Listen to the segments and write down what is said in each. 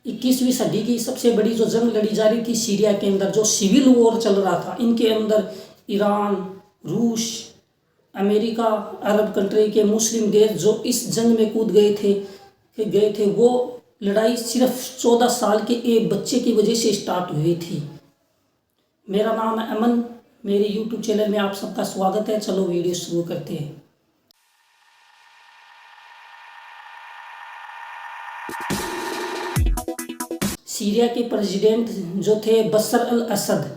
21वीं सदी की सबसे बड़ी जो जंग लड़ी जा रही थी सीरिया के अंदर, जो सिविल वॉर चल रहा था, इनके अंदर ईरान, रूस, अमेरिका, अरब कंट्री के मुस्लिम देश जो इस जंग में कूद गए थे, वो लड़ाई सिर्फ 14 साल के एक बच्चे की वजह से स्टार्ट हुई थी। मेरा नाम है अमन, मेरे यूट्यूब चैनल में आप सबका स्वागत है। चलो वीडियो शुरू करते हैं। सीरिया के प्रेसिडेंट जो थे बशर अल असद,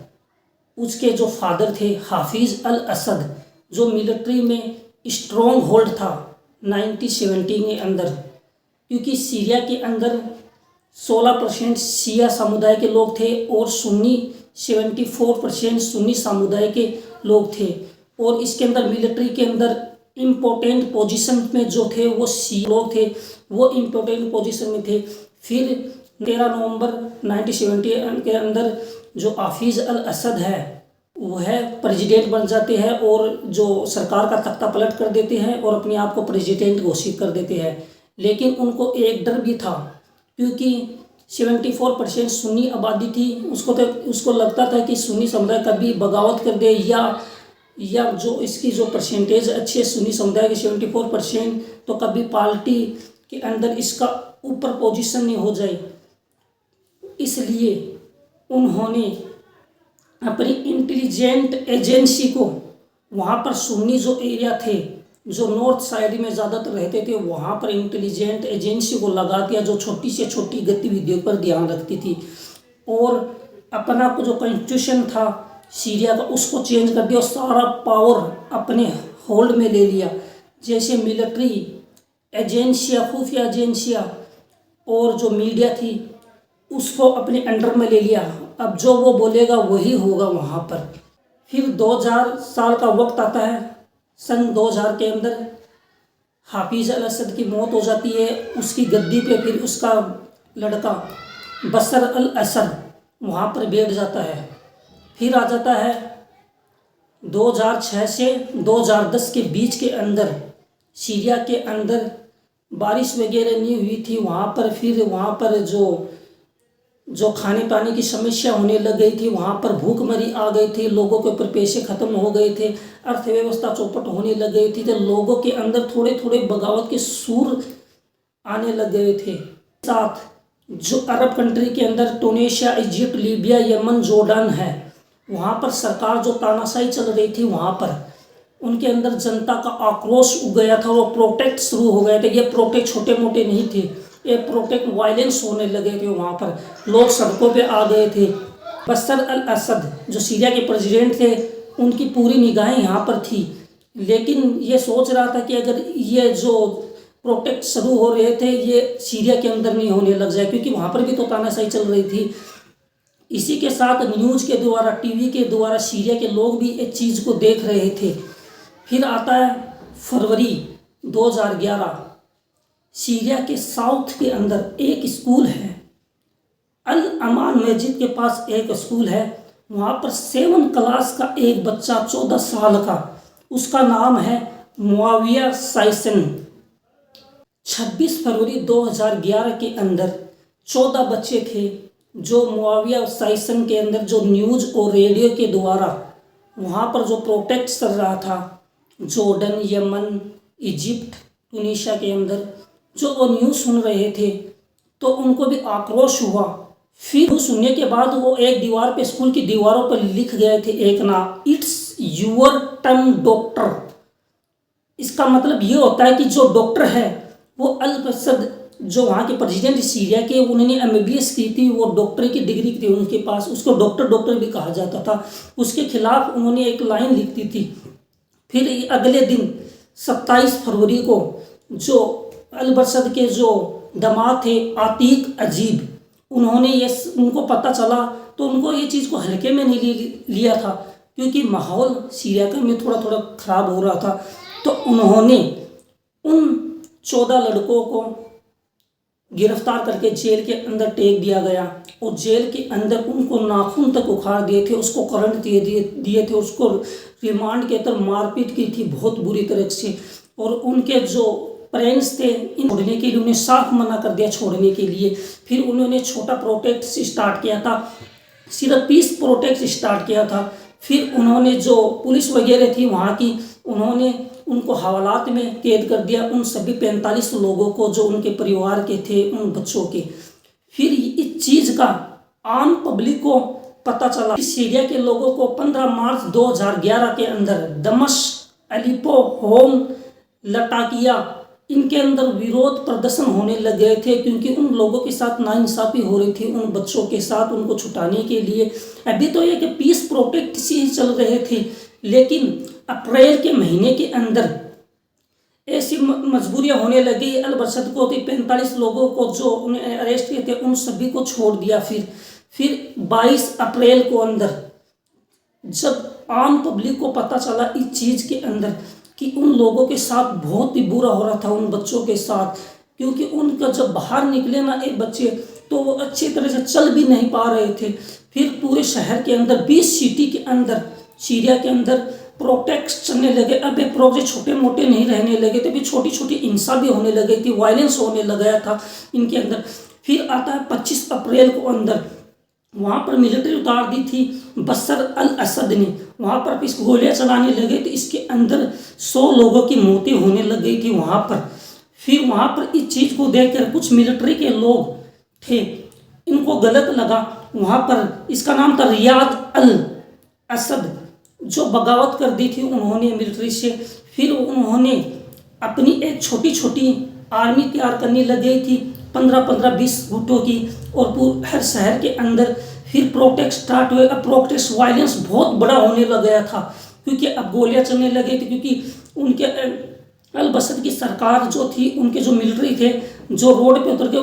उसके जो फादर थे हाफिज अल असद, जो मिलिट्री में स्ट्रॉन्ग होल्ड था 1970 के अंदर, क्योंकि सीरिया के अंदर 16% शिया समुदाय के लोग थे और सुन्नी 74% सुन्नी समुदाय के लोग थे। और इसके अंदर मिलिट्री के अंदर इम्पोर्टेंट पोजीशन में जो थे वो शिया लोग थे, वो इम्पोर्टेंट पोजीशन में थे। फिर 13 नवंबर 1970 के अंदर जो हाफिज अल असद है वह प्रेसिडेंट बन जाते हैं और जो सरकार का तख्ता पलट कर देते हैं और अपने आप को प्रेसिडेंट घोषित कर देते हैं। लेकिन उनको एक डर भी था, क्योंकि 74% सुन्नी आबादी थी। उसको लगता था कि सुन्नी समुदाय कभी बगावत कर दे या जो इसकी जो परसेंटेज अच्छी है सुन्नी समुदाय के 74%, तो कभी पार्टी के अंदर इसका ऊपर पोजीशन नहीं हो जाए। इसलिए उन्होंने अपनी इंटेलिजेंट एजेंसी को वहाँ पर सुन्नी जो एरिया थे, जो नॉर्थ साइड में ज़्यादातर रहते थे, वहाँ पर इंटेलिजेंट एजेंसी को लगा दिया जो छोटी से छोटी गतिविधियों पर ध्यान रखती थी। और अपना जो कॉन्स्टिट्यूशन था सीरिया का उसको चेंज कर दिया और सारा पावर अपने होल्ड में ले लिया। जैसे मिलिट्री एजेंसियाँ, खुफिया एजेंसियाँ और जो मीडिया थी उसको अपने अंडर में ले लिया। अब जो वो बोलेगा वही होगा वहाँ पर। फिर 2000 साल का वक्त आता है। सन 2000 के अंदर हाफिज अल असद की मौत हो जाती है। उसकी गद्दी पे फिर उसका लड़का बशर अल असद वहाँ पर बैठ जाता है। फिर आ जाता है 2006 से 2010 के बीच के अंदर सीरिया के अंदर बारिश वगैरह नहीं हुई थी वहाँ पर। फिर वहाँ पर जो खाने पानी की समस्या होने लग गई थी, वहाँ पर भूखमरी आ गई थी, लोगों के ऊपर पैसे खत्म हो गए थे, अर्थव्यवस्था चौपट होने लग गई थी, तो लोगों के अंदर थोड़े थोड़े बगावत के सूर आने लग गए थे। साथ जो अरब कंट्री के अंदर टूनीशिया, इजिप्ट, लीबिया, यमन, जॉर्डन है, वहाँ पर सरकार जो तानाशाही चल रही थी, वहाँ पर उनके अंदर जनता का आक्रोश उग गया था। वो प्रोटेस्ट शुरू हो गए थे। ये प्रोटेस्ट छोटे मोटे नहीं थे, ये प्रोटेस्ट वायलेंस होने लगे थे। वहाँ पर लोग सड़कों पे आ गए थे। बशर अल असद जो सीरिया के प्रेसिडेंट थे, उनकी पूरी निगाहें यहाँ पर थी, लेकिन ये सोच रहा था कि अगर ये जो प्रोटेस्ट शुरू हो रहे थे ये सीरिया के अंदर नहीं होने लग जाए, क्योंकि वहाँ पर भी तो तानाशाही चल रही थी। इसी के साथ न्यूज़ के द्वारा, टीवी के द्वारा सीरिया के लोग भी इस चीज़ को देख रहे थे। फिर आता है फरवरी 2011। सीरिया के साउथ के अंदर एक स्कूल है, अल अमान मस्जिद के पास एक स्कूल है। वहाँ पर 7 क्लास का एक बच्चा 14 साल का, उसका नाम है मुआविया साइसन। 26 फरवरी 2011 के अंदर 14 बच्चे थे जो मुआविया साइसन के अंदर जो न्यूज़ और रेडियो के द्वारा वहाँ पर जो प्रोटेस्ट चल रहा था, जॉर्डन, यमन, इजिप्ट, टूनीशिया के अंदर जो वो न्यूज़ सुन रहे थे, तो उनको भी आक्रोश हुआ। फिर सुनने के बाद वो एक दीवार पे, स्कूल की दीवारों पर लिख गए थे एक नाम, इट्स यूर टर्न डॉक्टर। इसका मतलब ये होता है कि जो डॉक्टर है वो अल असद जो वहाँ के प्रेसिडेंट सीरिया के, उन्होंने MBBS की थी, वो डॉक्टर की डिग्री थी उनके पास, उसको डॉक्टर भी कहा जाता था। उसके खिलाफ उन्होंने एक लाइन लिख दी थी। फिर अगले दिन 27 फरवरी को जो अल असद के जो दामाद थे आतिक अजीब, उनको पता चला तो उनको ये चीज़ को हल्के में नहीं लिया था, क्योंकि माहौल सीरिया का में थोड़ा थोड़ा ख़राब हो रहा था। तो उन्होंने उन 14 लड़कों को गिरफ्तार करके जेल के अंदर टेक दिया गया और जेल के अंदर उनको नाखून तक उखाड़ दिए थे, उसको करंट दिए थे, उसको रिमांड के अंदर मारपीट की थी बहुत बुरी तरह से। और उनके जो पेरेंट्स थे इन छोड़ने के लिए, उन्हें साफ मना कर दिया छोड़ने के लिए। फिर उन्होंने छोटा प्रोटेस्ट स्टार्ट किया था, सिर्फ पीस प्रोटेस्ट स्टार्ट किया था। फिर उन्होंने जो पुलिस वगैरह थी वहाँ की, उन्होंने उनको हवालात में कैद कर दिया, उन सभी 45 लोगों को जो उनके परिवार के थे, उन बच्चों के। फिर इस चीज़ का आम पब्लिक को पता चला कि सीरिया के लोगों को 15 मार्च 2011 के अंदर दमिश्क, अलेप्पो, होम, लटाकिया इनके अंदर विरोध प्रदर्शन होने लग गए थे, क्योंकि उन लोगों के साथ नाइंसाफ़ी हो रही थी, उन बच्चों के साथ उनको छुटाने के लिए। अभी तो ये कि पीस प्रोटेस्ट से चल रहे थे, लेकिन अप्रैल के महीने के अंदर ऐसी मजबूरियां होने लगी। अल-बसद को 45 लोगों को जो उन्हें अरेस्ट किए थे उन सभी को छोड़ दिया। फिर 22 अप्रैल को अंदर जब आम पब्लिक को पता चला इस चीज़ के अंदर कि उन लोगों के साथ बहुत ही बुरा हो रहा था, उन बच्चों के साथ, क्योंकि उनका जब बाहर निकले ना एक बच्चे तो वो अच्छी तरह से चल भी नहीं पा रहे थे। फिर पूरे शहर के अंदर 20 सिटी के अंदर सीरिया के अंदर प्रोटेस्ट चलने लगे। अब ये प्रोटेस्ट छोटे मोटे नहीं रहने लगे थे, फिर छोटी छोटी हिंसा भी होने लगी थी, वायलेंस होने लगा था इनके अंदर। फिर आता है 25 अप्रैल को अंदर वहाँ पर मिलिट्री उतार दी थी बशर अल असद ने, वहाँ पर इस गोलियाँ चलाने लगे तो इसके अंदर 100 लोगों की मौतें होने लग गई थी वहाँ पर। फिर वहाँ पर इस चीज़ को देखकर कुछ मिलिट्री के लोग थे, इनको गलत लगा। वहाँ पर इसका नाम था रियाद अल असद, जो बगावत कर दी थी उन्होंने मिलिट्री से। फिर उन्होंने अपनी एक छोटी छोटी आर्मी तैयार करने लग गई थी, 15-20 गुटों की, और हर शहर के अंदर फिर प्रोटेस्ट स्टार्ट हुए। अब प्रोटेस्ट वायलेंस बहुत बड़ा होने लग गया था, क्योंकि अब गोलियां चलने लगी थी, क्योंकि उनके अल-बसद की सरकार जो थी, उनके जो मिलिट्री थे जो रोड पे उतर के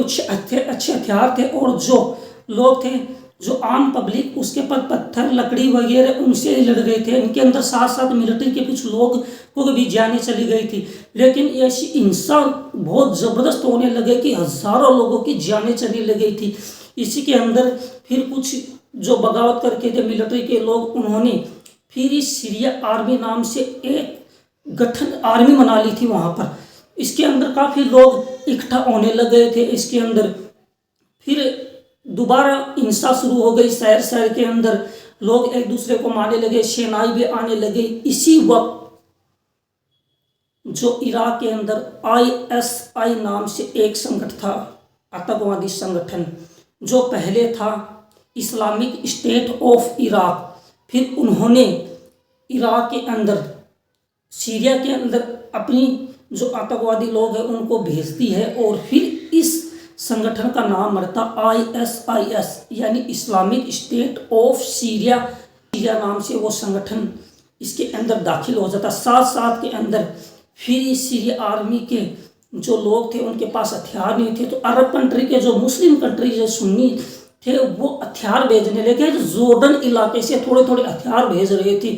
अच्छे हथियार थे, और जो लोग थे जो आम पब्लिक उसके पर पत्थर लकड़ी वगैरह उनसे लड़ गए थे। इनके अंदर साथ साथ मिलिट्री के कुछ लोग को भी जाने चली गई थी। लेकिन ऐसी हिंसा बहुत ज़बरदस्त होने लगे कि हज़ारों लोगों की जानें चली लग गई थी। इसी के अंदर फिर कुछ जो बगावत करके थे मिलिट्री के लोग, उन्होंने फिर इस सीरिया आर्मी नाम से एक गठन आर्मी बना ली थी वहाँ पर। इसके अंदर काफ़ी लोग इकट्ठा होने लग गए थे। इसके अंदर फिर दोबारा हिंसा शुरू हो गई, शहर शहर के अंदर लोग एक दूसरे को मारने लगे, सेनाएं भी आने लगे। इसी वक्त जो इराक के अंदर ISI नाम से एक संगठन था, आतंकवादी संगठन, जो पहले था इस्लामिक स्टेट ऑफ इराक, फिर उन्होंने इराक के अंदर सीरिया के अंदर अपनी जो आतंकवादी लोग हैं उनको भेजती है, और फिर इस संगठन का नाम मरता ISIS यानी इस्लामिक स्टेट ऑफ सीरिया नाम से वो संगठन इसके अंदर दाखिल हो जाता। साथ साथ के अंदर फिर सीरिया आर्मी के जो लोग थे उनके पास हथियार नहीं थे, तो अरब कंट्री के जो मुस्लिम कंट्री जो सुन्नी थे वो हथियार भेजने लगे। जॉर्डन इलाके से थोड़े थोड़े हथियार भेज रहे थे।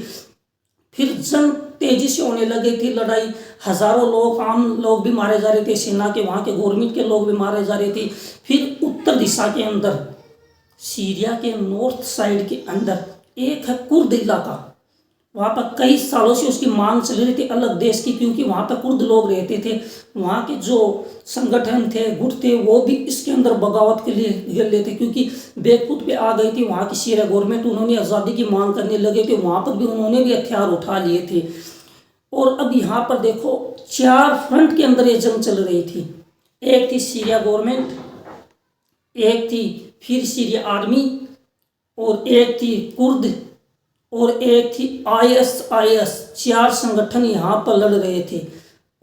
फिर जंग तेजी से होने लगी थी, लड़ाई, हज़ारों लोग, आम लोग भी मारे जा रहे थे, सेना के वहाँ के गवर्नमेंट के लोग भी मारे जा रहे थे। फिर उत्तर दिशा के अंदर सीरिया के नॉर्थ साइड के अंदर एक है कुर्द इलाका, वहाँ पर कई सालों से उसकी मांग चल रही थी अलग देश की, क्योंकि वहाँ पर कुर्द लोग रहते थे। वहाँ के जो संगठन थे, गुट थे, वो भी इसके अंदर बगावत के लिए गिर लेते थे, क्योंकि बेकूत पे आ गई थी वहाँ की सीरिया गवर्नमेंट। उन्होंने आज़ादी की मांग करने लगे थे, वहाँ पर भी उन्होंने भी हथियार उठा लिए थे। और अब यहाँ पर देखो 4 फ्रंट के अंदर ये जंग चल रही थी। एक थी सीरिया गवर्नमेंट, एक थी फिर सीरिया आर्मी, और एक थी कुर्द, और एक थी ISIS। 4 संगठन यहाँ पर लड़ रहे थे।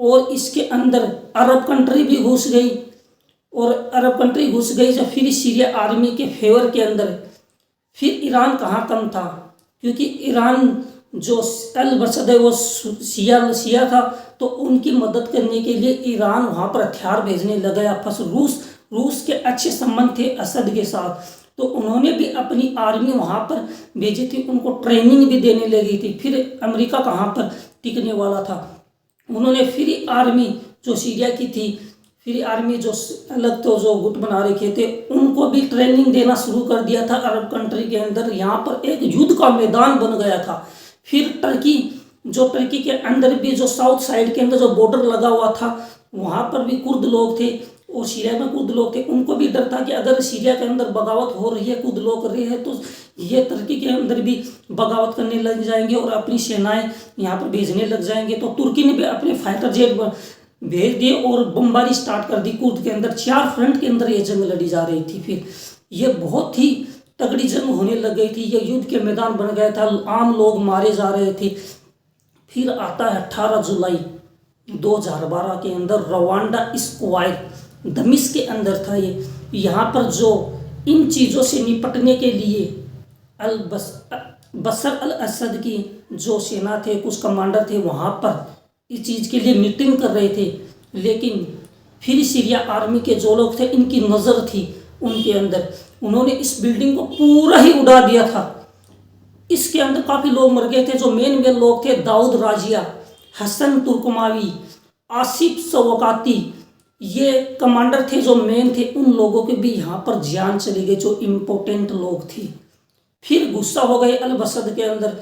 और इसके अंदर अरब कंट्री भी घुस गई, और अरब कंट्री घुस गई जब फिर सीरिया आर्मी के फेवर के अंदर। फिर ईरान कहाँ कम था, क्योंकि ईरान जो अल-बसद है वो शिया था, तो उनकी मदद करने के लिए ईरान वहाँ पर हथियार भेजने लगा। फस रूस के अच्छे संबंध थे असद के साथ, तो उन्होंने भी अपनी आर्मी वहाँ पर भेजी थी, उनको ट्रेनिंग भी देने लगी थी। फिर अमेरिका कहाँ पर टिकने वाला था, उन्होंने फ्री आर्मी जो सीरिया की थी, फ्री आर्मी जो अलग तो जो गुट बना रखे थे, उनको भी ट्रेनिंग देना शुरू कर दिया था अरब कंट्री के अंदर। यहाँ पर एक युद्ध का मैदान बन गया था। फिर टर्की के अंदर भी जो साउथ साइड के अंदर जो बॉर्डर लगा हुआ था, वहाँ पर भी कुर्द लोग थे और सीरिया में कुर्द लोग थे। उनको भी डर था कि अगर सीरिया के अंदर बगावत हो रही है, कुर्द लोग कर रहे हैं, तो ये तुर्की के अंदर भी बगावत करने लग जाएंगे और अपनी सेनाएं यहाँ पर भेजने लग जाएंगे। तो तुर्की ने भी अपने फाइटर जेट भेज दिए और बमबारी स्टार्ट कर दी कुर्द के अंदर। 4 फ्रंट के अंदर ये जंग लड़ी जा रही थी। फिर ये बहुत ही तगड़ी जंग होने लग गई थी, ये युद्ध के मैदान बन गया था, आम लोग मारे जा रहे थे। फिर आता है 18 जुलाई 2012 के अंदर रवांडा स्क्वायर दमिश्क के अंदर था ये। यहाँ पर जो इन चीज़ों से निपटने के लिए बशर अल असद की जो सेना थे, कुछ कमांडर थे, वहाँ पर इस चीज़ के लिए मीटिंग कर रहे थे। लेकिन फिर सीरिया आर्मी के जो लोग थे, इनकी नज़र थी उनके अंदर, उन्होंने इस बिल्डिंग को पूरा ही उड़ा दिया था। इसके अंदर काफ़ी लोग मर गए थे। जो मेन लोग थे, दाऊद राजिया, हसन तुर्कमावी, आसिफ सवकाती, ये कमांडर थे जो मेन थे। उन लोगों के भी यहाँ पर जान चली गई, जो इम्पोर्टेंट लोग थे। फिर गुस्सा हो गए अल बसद के अंदर।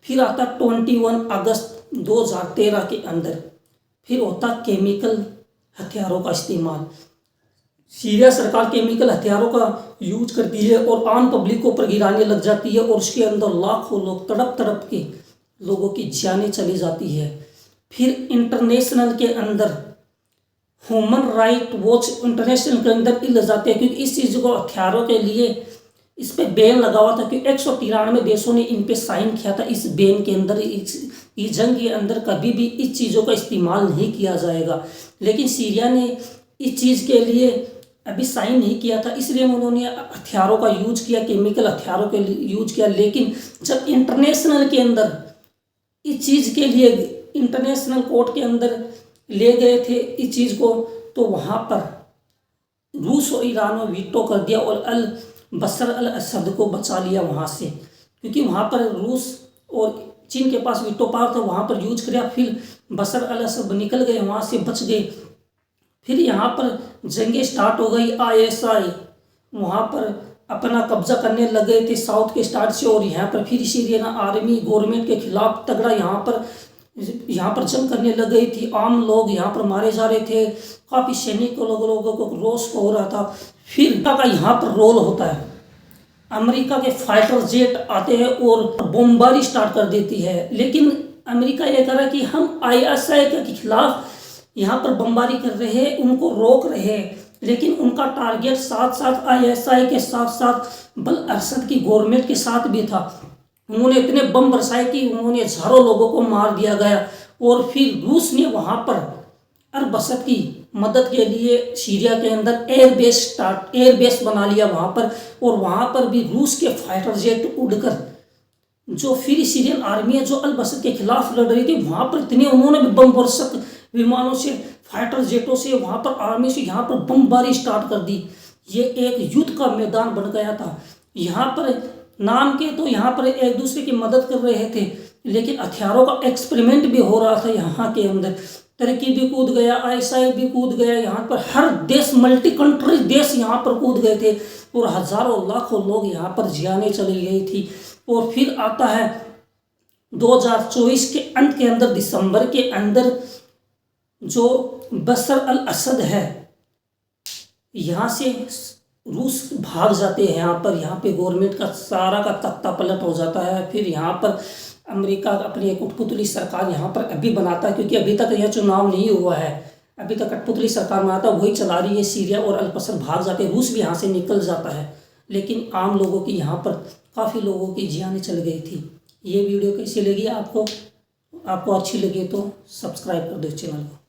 फिर आता 21 अगस्त 2013 के अंदर, फिर होता केमिकल हथियारों का इस्तेमाल। सीरिया सरकार केमिकल हथियारों का यूज करती है और आम पब्लिक को ऊपर गिराने लग जाती है और उसके अंदर लाखों लोग तड़प तड़प के लोगों की जानें चली जाती है। फिर इंटरनेशनल के अंदर ह्यूमन राइट वॉच इंटरनेशनल के अंदर लग जाते हैं, क्योंकि इस चीज़ को हथियारों के लिए इस पर बैन लगा हुआ था, क्योंकि 193 देशों ने इन पे साइन किया था। इस बैन के अंदर, इस जंग के अंदर कभी भी इस चीज़ों का इस्तेमाल नहीं किया जाएगा। लेकिन सीरिया ने इस चीज़ के लिए अभी साइन नहीं किया था, इसलिए उन्होंने हथियारों का यूज किया, केमिकल हथियारों के यूज किया। लेकिन जब इंटरनेशनल के अंदर इस चीज़ के लिए इंटरनेशनल कोर्ट के अंदर ले गए थे इस चीज़ को, तो वहाँ पर रूस और ईरान ने वीटो कर दिया और बशर अल असद को बचा लिया वहाँ से, क्योंकि वहाँ पर रूस और चीन के पास वीटो पावर था, वहाँ पर यूज किया। फिर बशर अल असद निकल गए वहाँ से, बच गए। फिर यहाँ पर जंगें स्टार्ट हो गई। ISI वहाँ पर अपना कब्जा करने लग गए थे साउथ के स्टार्ट से, और यहाँ पर फिर सीरियन आर्मी गवर्नमेंट के खिलाफ तगड़ा यहाँ पर जंग करने लग गई थी। आम लोग यहाँ पर मारे जा रहे थे, काफ़ी सैनिक लोगों को रोष हो रहा था। फिर का यहाँ पर रोल होता है, अमेरिका के फाइटर जेट आते हैं और बमबारी स्टार्ट कर देती है। लेकिन अमेरिका ये कह रहा है कि हम ISI के खिलाफ यहाँ पर बमबारी कर रहे हैं, उनको रोक रहे हैं। लेकिन उनका टारगेट साथ साथ ISI के साथ साथ असद की गवर्नमेंट के साथ भी था। उन्होंने इतने बम बरसाए कि उन्होंने हजारों लोगों को मार दिया गया। और फिर रूस ने वहाँ पर अरब असद की मदद के लिए सीरिया के अंदर एयरबेस बना लिया वहाँ पर, और वहाँ पर भी रूस के फाइटर जेट उड़कर जो फिर सीरियन आर्मी है जो अल बसद के खिलाफ लड़ रही थी, वहाँ पर इतने उन्होंने भी बम वर्षक विमानों से, फाइटर जेटों से, वहाँ पर आर्मी से यहाँ पर बमबारी स्टार्ट कर दी। ये एक युद्ध का मैदान बन गया था। यहाँ पर नाम के तो यहाँ पर एक दूसरे की मदद कर रहे थे, लेकिन हथियारों का एक्सपेरिमेंट भी हो रहा था यहाँ के अंदर। तुर्की भी कूद गया, ISI भी कूद गया, यहाँ पर हर देश, मल्टी कंट्री देश यहाँ पर कूद गए थे और हजारों लाखों लोग यहाँ पर जाने चली गई थी। और फिर आता है 2024 के अंत के अंदर, दिसंबर के अंदर, जो बशर अल असद है यहाँ से रूस भाग जाते हैं। यहाँ पे गवर्नमेंट का सारा का तख्ता पलट हो जाता है। फिर यहाँ पर अमेरिका अपनी एक कठपुतली सरकार यहाँ पर अभी बनाता है, क्योंकि अभी तक यह चुनाव नहीं हुआ है, अभी तक कठपुतली सरकार बनाता वही चला रही है। सीरिया और अल बसर भाग जाते हैं, रूस भी यहाँ से निकल जाता है। लेकिन आम लोगों की यहाँ पर काफ़ी लोगों की जानें चल गई थी। ये वीडियो कैसी लगी आपको अच्छी लगी तो सब्सक्राइब कर दो चैनल को।